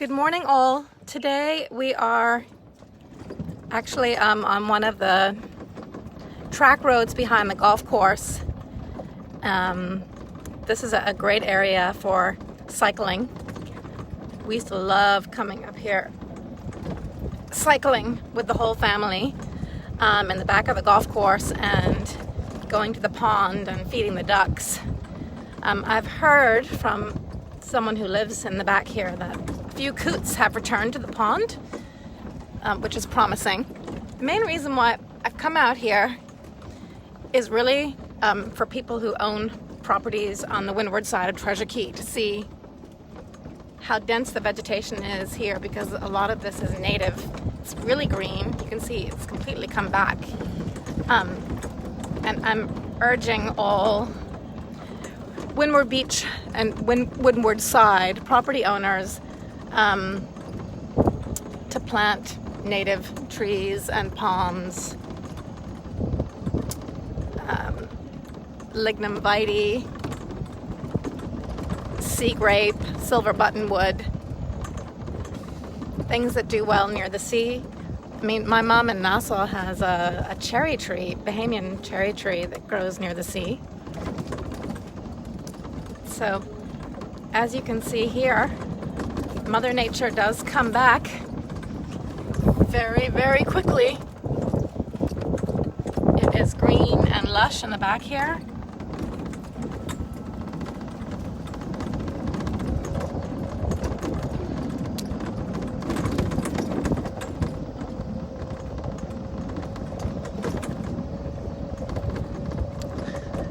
Good morning, all. Today we are actually on one of the track roads behind the golf course. This is a great area for cycling. We used to love coming up here cycling with the whole family in the back of the golf course and going to the pond and feeding the ducks. I've heard from someone who lives in the back here that a few coots have returned to the pond, which is promising. The main reason why I've come out here is really for people who own properties on the windward side of Treasure Key to see how dense the vegetation is here, because a lot of this is native. It's really green. You can see it's completely come back. And I'm urging all Windward Beach and Windward Side property owners to plant native trees and palms, lignum vitae, sea grape, silver buttonwood, things that do well near the sea. I mean, my mom in Nassau has a cherry tree, Bahamian cherry tree that grows near the sea. So, as you can see here, Mother Nature does come back very, very quickly. It is green and lush in the back here.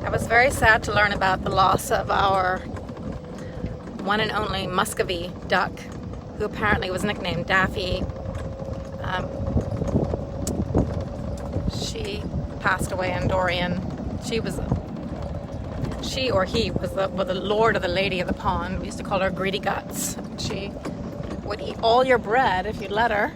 I was very sad to learn about the loss of our one and only Muscovy duck, who apparently was nicknamed Daffy. She passed away in Dorian. She or he was the lord or the lady of the pond. We used to call her Greedy Guts. She would eat all your bread if you'd let her.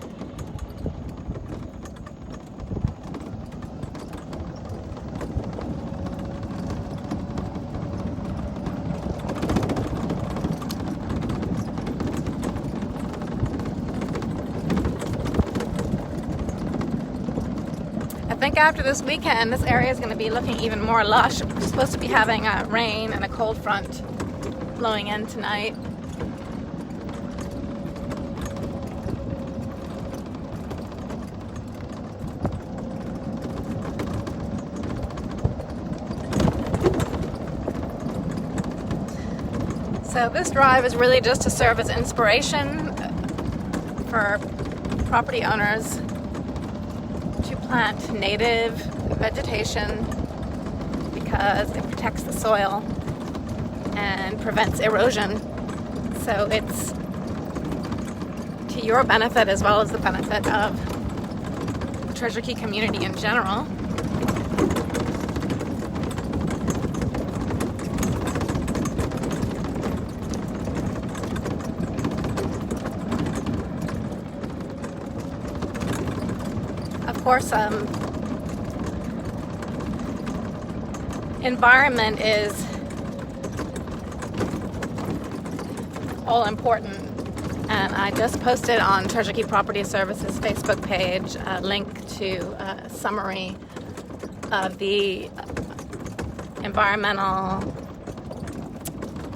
I think after this weekend, this area is going to be looking even more lush. We're supposed to be having rain and a cold front blowing in tonight. So this drive is really just to serve as inspiration for property owners to plant native vegetation, because it protects the soil and prevents erosion. So it's to your benefit as well as the benefit of the Treasure Key community in general. Of course, environment is all important, and I just posted on Treasure Key Property Services Facebook page a link to a summary of the environmental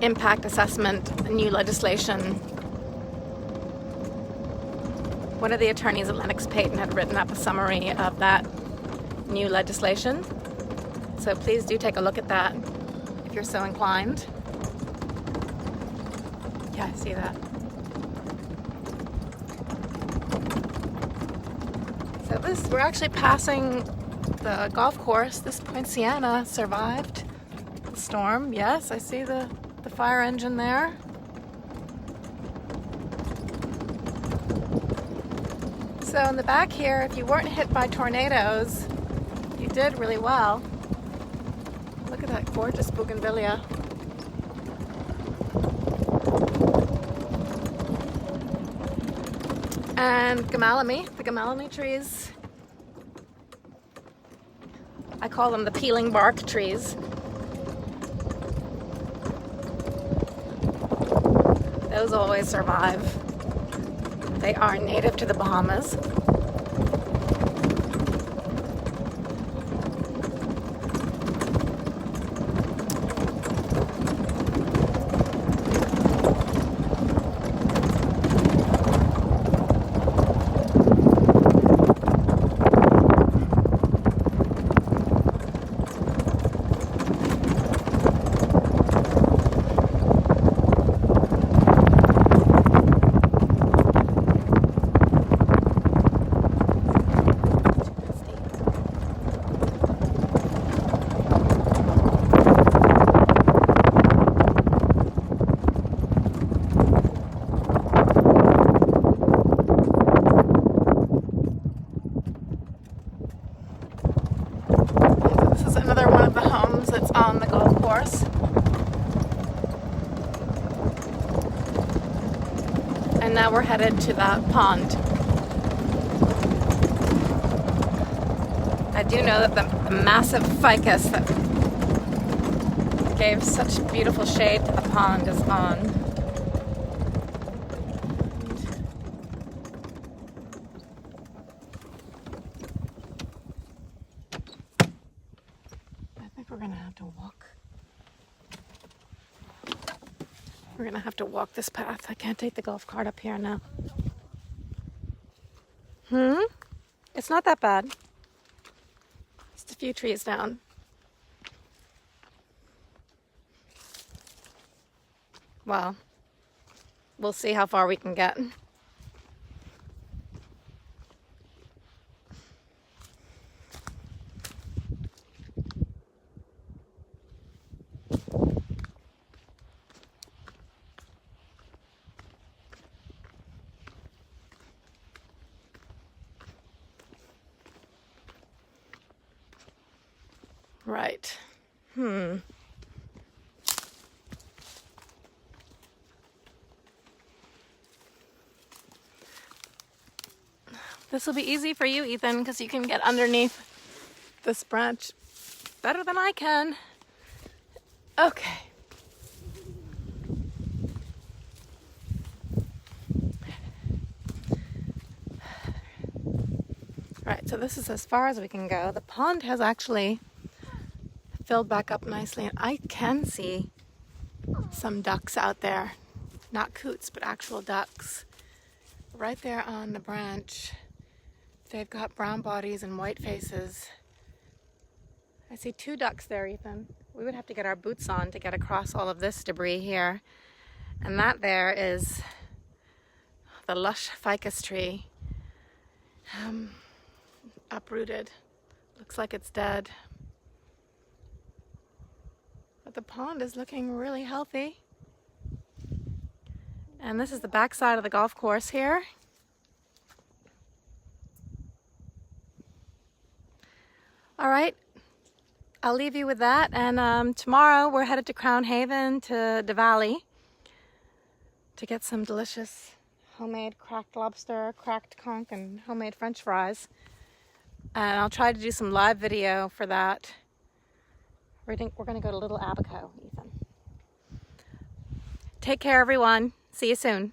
impact assessment new legislation. One of the attorneys at Lennox Payton had written up a summary of that new legislation. So please do take a look at that if you're so inclined. Yeah, I see that. So we're actually passing the golf course. This Poinciana survived the storm. Yes, I see the fire engine there. So in the back here, if you weren't hit by tornadoes, you did really well. Look at that gorgeous bougainvillea. And the gamalame trees. I call them the peeling bark trees. Those always survive. They are native to the Bahamas. Another one of the homes that's on the golf course. And now we're headed to the pond. I do know that the massive ficus that gave such beautiful shade to the pond is on. We're gonna have to walk. We're gonna have to walk this path. I can't take the golf cart up here now. It's not that bad. Just a few trees down. Well, we'll see how far we can get. Right. This will be easy for you, Ethan, because you can get underneath this branch better than I can. Okay. Right, so this is as far as we can go. The pond has actually filled back up nicely, and I can see some ducks out there. Not coots, but actual ducks. Right there on the branch. They've got brown bodies and white faces. I see 2 ducks there, Ethan. We would have to get our boots on to get across all of this debris here. And that there is the lush ficus tree. Uprooted. Looks like it's dead. But the pond is looking really healthy. And this is the back side of the golf course here. All right, I'll leave you with that. And tomorrow we're headed to Crown Haven to Diwali to get some delicious homemade cracked lobster, cracked conch, and homemade French fries. And I'll try to do some live video for that. We're going to go to Little Abaco, Ethan. Take care, everyone. See you soon.